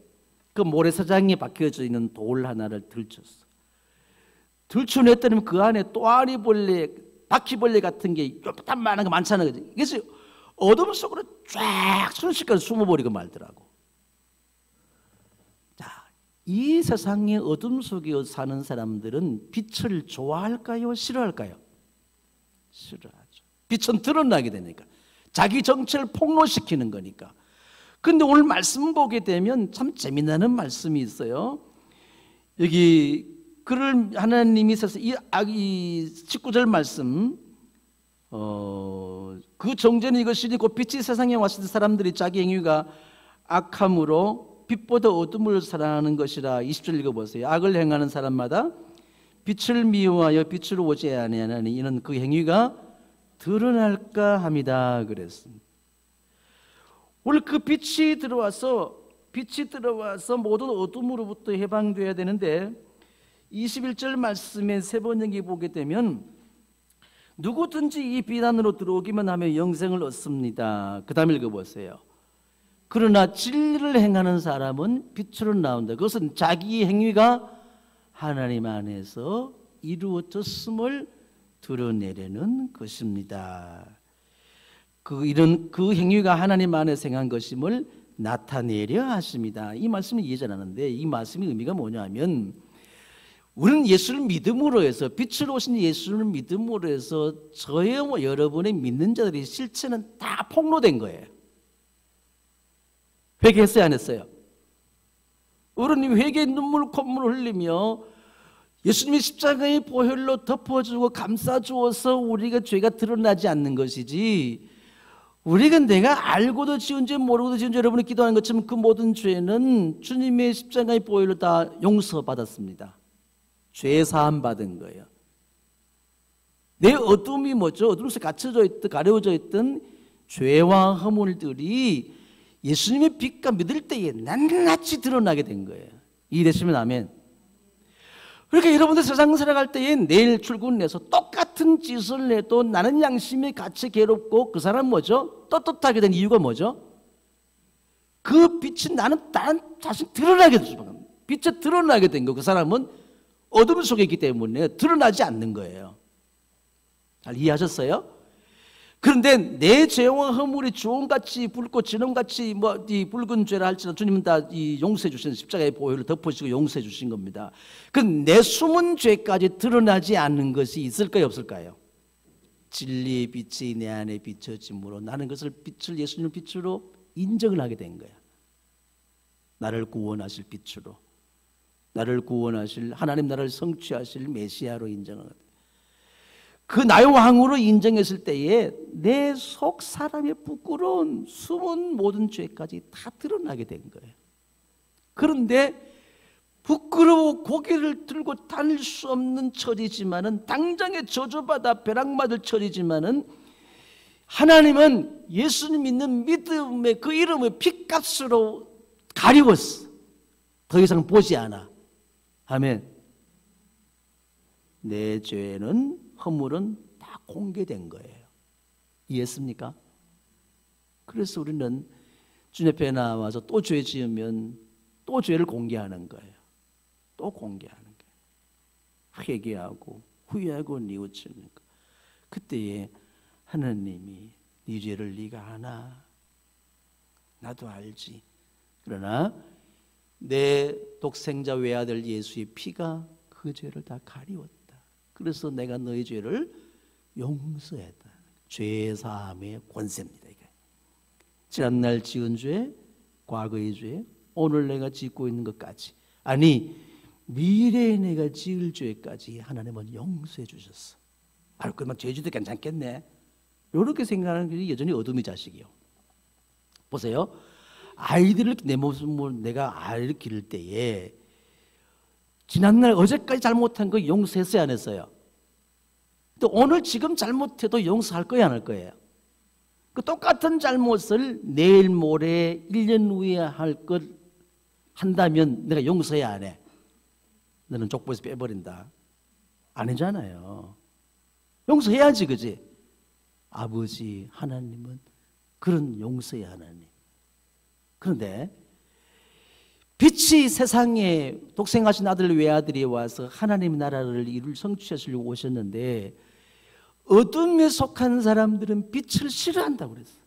그 모래사장에 박혀져 있는 돌 하나를 들쳤어. 들춰냈더니 그 안에 또아리벌레, 바퀴벌레 같은 게 요만한 거 많잖아요. 그래서 어둠 속으로 쫙 순식간에 숨어버리고 말더라고. 자, 이 세상의 어둠 속에 사는 사람들은 빛을 좋아할까요? 싫어할까요? 싫어하죠. 빛은 드러나게 되니까. 자기 정체를 폭로시키는 거니까. 근데 오늘 말씀 보게 되면 참 재미나는 말씀이 있어요. 여기 그를 하나님이 있어서 이 19절 말씀, 그 정전이 이것이니 곧 빛이 세상에 왔을 때 사람들이 자기 행위가 악함으로 빛보다 어둠을 사랑하는 것이라. 20절 읽어보세요. 악을 행하는 사람마다 빛을 미워하여 빛으로 오지 아니하나니 이는 그 행위가 드러날까 함이다 그랬습니다. 오늘 그 빛이 들어와서 모든 어둠으로부터 해방되어야 되는데 21절 말씀에 세 번역이 보게 되면 누구든지 이 빛 안으로 들어오기만 하면 영생을 얻습니다. 그 다음 읽어보세요. 그러나 진리를 행하는 사람은 빛으로 나온다. 그것은 자기 행위가 하나님 안에서 이루어졌음을 드러내려는 것입니다. 그 행위가 하나님 안에서 행한 것임을 나타내려 하십니다. 이 말씀을 이해하는데 이 말씀의 의미가 뭐냐면 우리는 예수를 믿음으로 해서 빛으로 오신 예수를 믿음으로 해서 저의 여러분의 믿는 자들의 실체는 다 폭로된 거예요. 회개했어요, 안 했어요? 우리는 회개의 눈물 콧물을 흘리며 예수님이 십자가의 보혈로 덮어주고 감싸주어서 우리가 죄가 드러나지 않는 것이지, 우리가 내가 알고도 지은 죄 모르고도 지은 죄, 여러분이 기도하는 것처럼 그 모든 죄는 주님의 십자가의 보혈로 다 용서받았습니다. 죄 사함 받은 거예요. 내 어둠이 뭐죠? 어둠 속에 가려워져 있던 죄와 허물들이 예수님의 빛과 믿을 때에 낱낱이 드러나게 된 거예요. 이해되시면 아멘. 그러니까 여러분들 세상 살아갈 때에 내일 출근해서 똑같은 짓을 해도 나는 양심이 같이 괴롭고 그 사람 뭐죠? 떳떳하게 된 이유가 뭐죠? 그 빛이 나는 자신 드러나게 됐어요. 빛에 드러나게 된 거. 그 사람은 어둠 속에 있기 때문에 드러나지 않는 거예요. 잘 이해하셨어요? 그런데 내 죄와 허물이 주홍같이 붉고 진홍같이 이 붉은 죄라 할지라도 주님은 다 이 용서해 주신 십자가의 보혈을 덮으시고 용서해 주신 겁니다. 그 내 숨은 죄까지 드러나지 않는 것이 있을까요, 없을까요? 진리의 빛이 내 안에 비춰짐으로 나는 그것을 빛을 예수님의 빛으로 인정을 하게 된 거야. 나를 구원하실 빛으로, 나를 구원하실 하나님 나라를 성취하실 메시아로 인정하거든. 그 나의 왕으로 인정했을 때에 내 속 사람의 부끄러운 숨은 모든 죄까지 다 드러나게 된 거예요. 그런데 부끄러워 고개를 들고 다닐 수 없는 처지지만은, 당장에 저주받아 벼락맞을 처지지만은, 하나님은 예수님 믿는 믿음의 그 이름을 핏값으로 가리웠어. 더 이상 보지 않아. 아멘. 내 죄는, 허물은 다 공개된 거예요. 이해했습니까? 그래서 우리는 주님 앞에 나와서 또 죄 지으면 또 죄를 공개하는 거예요. 또 공개하는 거예요. 회개하고 후회하고 뉘우치는 거. 그때에 하나님이 네 죄를 네가 아나? 나도 알지. 그러나 내 독생자 외아들 예수의 피가 그 죄를 다 가리웠다. 그래서 내가 너의 죄를 용서했다. 죄사함의 권세입니다. 이게. 지난날 지은 죄 과거의 죄, 오늘 내가 짓고 있는 것까지, 아니 미래에 내가 지을 죄까지 하나님은 용서해 주셨어. 아, 그러면 죄지도 괜찮겠네, 이렇게 생각하는 게 여전히 어둠의 자식이요. 보세요. 아이들을 내 모습으로 내가 아이를 기를 때에 지난날 어제까지 잘못한 거 용서했어야 안 했어요? 또 오늘 지금 잘못해도 용서할 거야 안 할 거예요? 그 똑같은 잘못을 내일 모레 1년 후에 할 것 한다면 내가 용서해 안 해? 너는 족보에서 빼버린다, 안 하잖아요. 용서해야지, 그지? 아버지 하나님은 그런 용서의 하나님. 그런데 빛이 세상에 독생하신 아들 외아들이 와서 하나님 나라를 이룰 성취하시려고 오셨는데 어둠에 속한 사람들은 빛을 싫어한다고 그랬어요.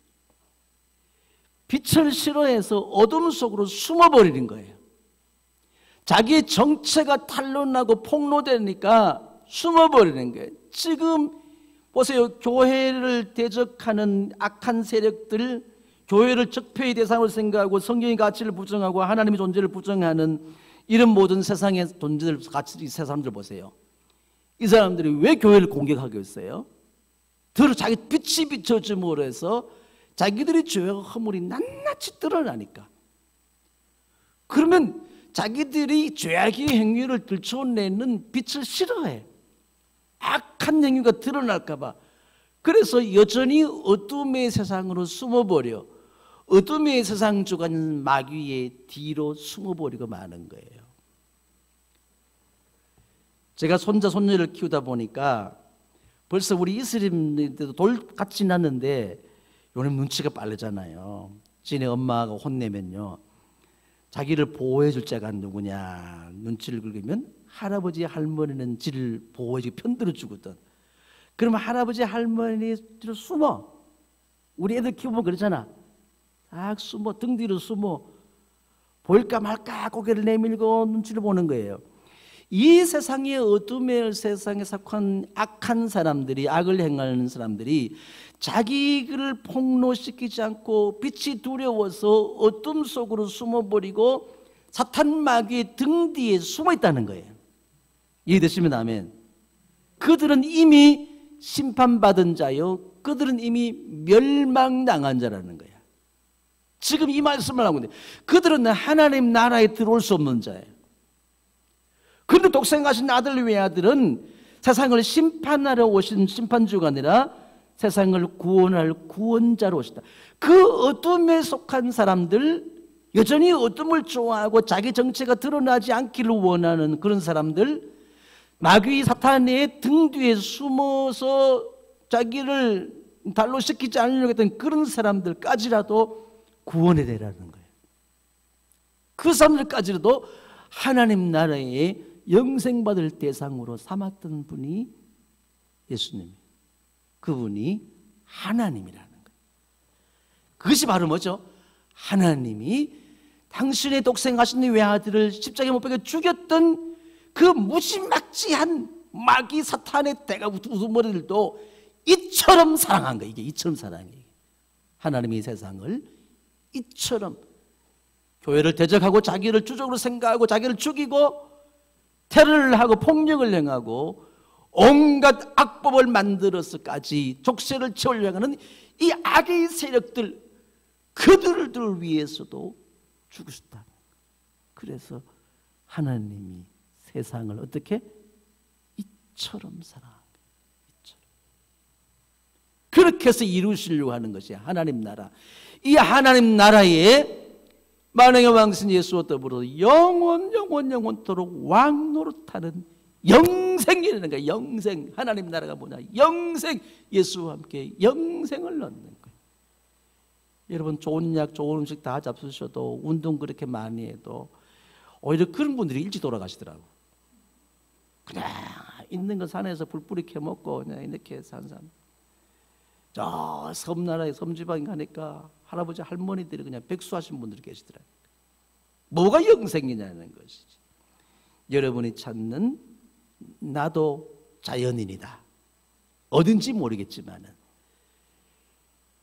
빛을 싫어해서 어둠 속으로 숨어버리는 거예요. 자기의 정체가 탄로나고 폭로되니까 숨어버리는 거예요. 지금 보세요. 교회를 대적하는 악한 세력들, 교회를 적폐의 대상으로 생각하고 성경의 가치를 부정하고 하나님의 존재를 부정하는 이런 모든 세상의 존재들, 가치, 새 사람들 보세요. 이 사람들이 왜 교회를 공격하고 있어요? 자기 빛이 비춰줌으로 해서 자기들의 죄와 허물이 낱낱이 드러나니까. 그러면 자기들이 죄악의 행위를 들춰내는 빛을 싫어해. 악한 행위가 드러날까 봐. 그래서 여전히 어둠의 세상으로 숨어버려. 어둠의 세상 주관 마귀의 뒤로 숨어버리고 마는 거예요. 제가 손자 손녀를 키우다 보니까 벌써 우리 이슬임들도 돌같이 났는데 요즘 눈치가 빠르잖아요. 지네 엄마가 혼내면요, 자기를 보호해 줄 자가 누구냐 눈치를 긁으면 할아버지 할머니는 지를 보호해주고 편들어 주거든. 그러면 할아버지 할머니 뒤로 숨어. 우리 애들 키우면 그러잖아. 딱 숨어, 등 뒤로 숨어. 보일까 말까 고개를 내밀고 눈치를 보는 거예요. 이 세상의 어둠의 세상에 속한 악한 사람들이, 악을 행하는 사람들이 자기를 폭로시키지 않고 빛이 두려워서 어둠 속으로 숨어버리고 사탄 마귀의 등 뒤에 숨어 있다는 거예요. 이해되시면 아멘. 그들은 이미 심판받은 자요, 그들은 이미 멸망당한 자라는 거야. 지금 이 말씀을 하고 있는데 그들은 하나님 나라에 들어올 수 없는 자예요. 그런데 독생하신 아들 외아들은 세상을 심판하러 오신 심판주가 아니라 세상을 구원할 구원자로 오셨다. 그 어둠에 속한 사람들, 여전히 어둠을 좋아하고 자기 정체가 드러나지 않기를 원하는 그런 사람들, 마귀 사탄의 등 뒤에 숨어서 자기를 단로시키지 않으려고 했던 그런 사람들까지라도 구원해 내라는 거예요. 그 사람들까지라도 하나님 나라에 영생받을 대상으로 삼았던 분이 예수님이에요. 그분이 하나님이라는 거예요. 그것이 바로 뭐죠? 하나님이 당신의 독생하신 외아들을 십자가에 못 박혀 죽였던 그 무지막지한 마귀 사탄의 대가 우두머리들도 이처럼 사랑한 거예요. 이게 이처럼 사랑해요. 하나님이 세상을 이처럼, 교회를 대적하고 자기를 주적으로 생각하고 자기를 죽이고 테러를 하고 폭력을 행하고 온갖 악법을 만들어서까지 족쇄를 채우려고 하는 이 악의 세력들, 그들을 위해서도 죽으셨다. 그래서 하나님이 세상을 어떻게? 이처럼 사랑합니다. 이처럼. 그렇게 해서 이루시려고 하는 것이 하나님 나라. 이 하나님 나라에 만왕의 왕신 예수와 더불어 영원토록 왕노릇하는 영생이라는 거예요. 영생. 하나님 나라가 뭐냐? 영생. 예수와 함께 영생을 얻는 거예요. 여러분, 좋은 약, 좋은 음식 다 잡수셔도, 운동 그렇게 많이 해도 오히려 그런 분들이 일찍 돌아가시더라고. 그냥 있는 거 산에서 불뿌리 캐먹고 그냥 이렇게 산 사람. 저 섬나라에 섬지방에 가니까 할아버지 할머니들이 그냥 백수하신 분들이 계시더라고요. 뭐가 영생이냐는 것이지. 여러분이 찾는 나도 자연인이다. 어딘지 모르겠지만은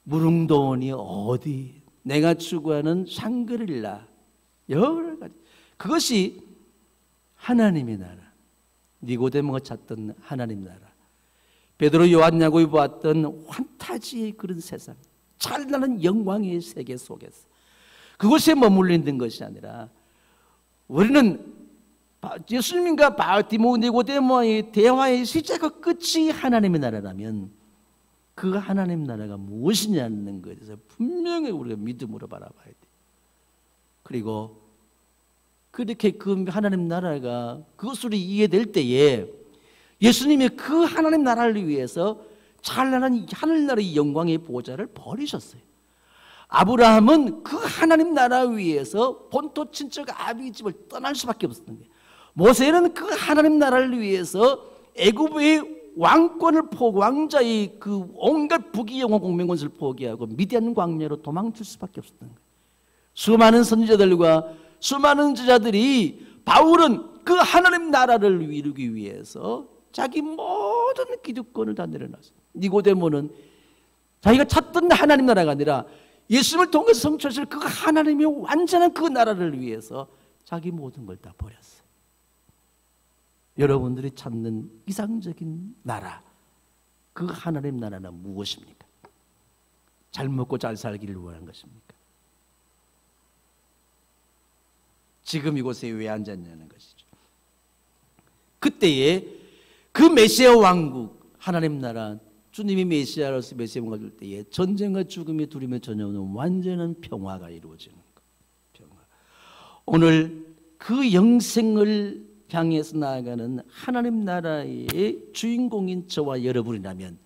무릉도원이 어디 내가 추구하는 샹그릴라, 여러 가지. 그것이 하나님의 나라, 니고데모가 찾던 하나님 나라, 베드로 요한 야고보이 보았던 환타지의 그런 세상, 찬란한 영광의 세계 속에서 그곳에 머물러 있는 것이 아니라, 우리는 예수님과 바티모 니고데모의 대화의 시작과 끝이 하나님의 나라라면 그 하나님 나라가 무엇이냐는 것에 대해서 분명히 우리가 믿음으로 바라봐야 돼. 그리고 그렇게 그 하나님 나라가 그것으로 이해될 때에 예수님이 그 하나님 나라를 위해서 찬란한 하늘나라의 영광의 보좌를 버리셨어요. 아브라함은 그 하나님 나라 위해서 본토 친척 아비 집을 떠날 수밖에 없었던 거예요. 모세는 그 하나님 나라를 위해서 애굽의 왕권을 왕자의 그 온갖 부귀영화 공명권을 포기하고 미디안 광야로 도망칠 수밖에 없었던 거예요. 수많은 선지자들과 수많은 제자들이, 바울은 그 하나님 나라를 이루기 위해서 자기 모든 기득권을 다 내려놨어요. 니고데모는 자기가 찾던 하나님 나라가 아니라 예수님을 통해서 성취하실 그 하나님의 완전한 그 나라를 위해서 자기 모든 걸 다 버렸어요. 여러분들이 찾는 이상적인 나라, 그 하나님 나라는 무엇입니까? 잘 먹고 잘 살기를 원하는 것입니까? 지금 이곳에 왜 앉았냐는 것이죠. 그때에 그 메시아 왕국, 하나님 나라, 주님이 메시아로서 메시아 왕국을 줄 때에 전쟁과 죽음의 두려움이 전혀 없는 완전한 평화가 이루어지는 것. 평화. 오늘 그 영생을 향해서 나아가는 하나님 나라의 주인공인 저와 여러분이라면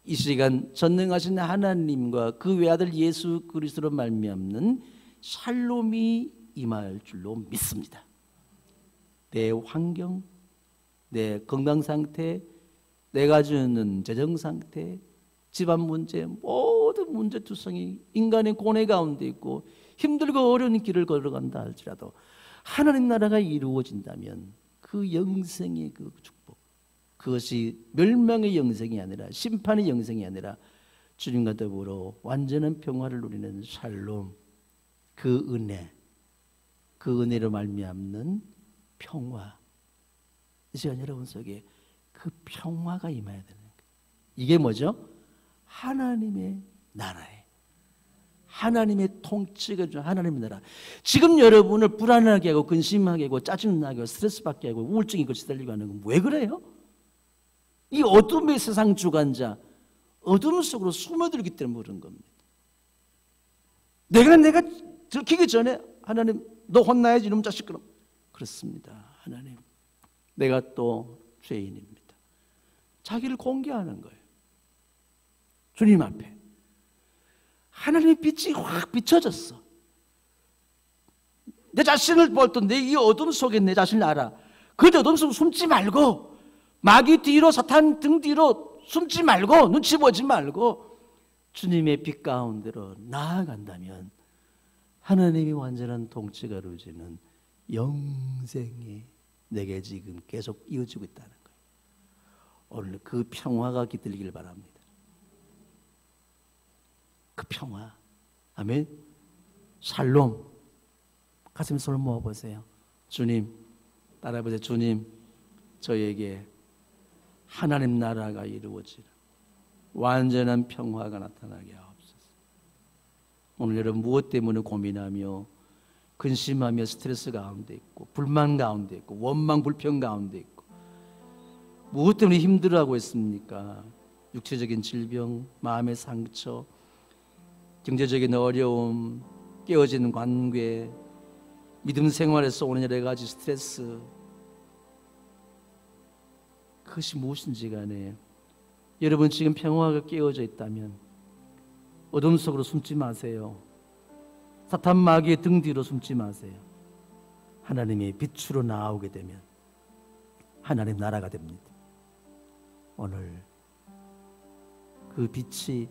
이 시간 전능하신 하나님과 그 외아들 예수 그리스도로 말미암는 샬롬이 임할 줄로 믿습니다. 내 환경, 내 건강 상태, 내가 주는 재정 상태, 집안 문제, 모든 문제투성이 인간의 고뇌 가운데 있고 힘들고 어려운 길을 걸어간다 할지라도 하나님 나라가 이루어진다면 그 영생의 그 축복, 그것이 멸망의 영생이 아니라 심판의 영생이 아니라 주님과 더불어 완전한 평화를 누리는 샬롬, 그 은혜, 그 은혜로 말미암는 평화, 이 시간 여러분 속에 그 평화가 임해야 되는 거예요. 이게 뭐죠? 하나님의 나라예요. 하나님의 통치가 준 하나님의 나라. 지금 여러분을 불안하게 하고 근심하게 하고 짜증나게 하고 스트레스 받게 하고 우울증이 시달리고 하는 건 왜 그래요? 이 어둠의 세상 주관자, 어둠 속으로 숨어들기 때문에 그런 겁니다. 내가 들키기 전에 하나님 너 혼나야지 이놈 자식. 그럼 그렇습니다. 하나님 내가 또 죄인입니다. 자기를 공개하는 거예요. 주님 앞에 하나님의 빛이 확 비춰졌어. 내 자신을 볼 때 내 이 어둠 속에 내 자신을 알아. 그 어둠 속에 숨지 말고, 마귀 뒤로 사탄 등 뒤로 숨지 말고, 눈치 보지 말고 주님의 빛 가운데로 나아간다면 하나님이 완전한 통치가 이루어지는 영생이 내게 지금 계속 이어지고 있다는 거예요. 오늘 그 평화가 깃들길 바랍니다. 그 평화, 아멘. 샬롬. 가슴에 손을 모아보세요. 주님, 따라해보세요. 주님, 저에게 하나님 나라가 이루어지는 완전한 평화가 나타나게 하옵소서. 오늘 여러분 무엇 때문에 고민하며 근심하며 스트레스 가운데 있고 불만 가운데 있고 원망 불평 가운데 있고 무엇 때문에 힘들어하고 있습니까? 육체적인 질병, 마음의 상처, 경제적인 어려움, 깨어진 관계, 믿음 생활에서 오는 여러 가지 스트레스, 그것이 무엇인지 간에 여러분 지금 평화가 깨어져 있다면 어둠 속으로 숨지 마세요. 사탄 마귀의 등 뒤로 숨지 마세요. 하나님의 빛으로 나오게 되면 하나님 나라가 됩니다. 오늘 그 빛이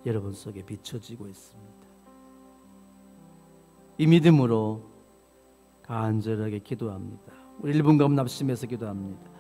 여러분 속에 비춰지고 있습니다. 이 믿음으로 간절하게 기도합니다. 우리 1분 가운데 납심해서 기도합니다.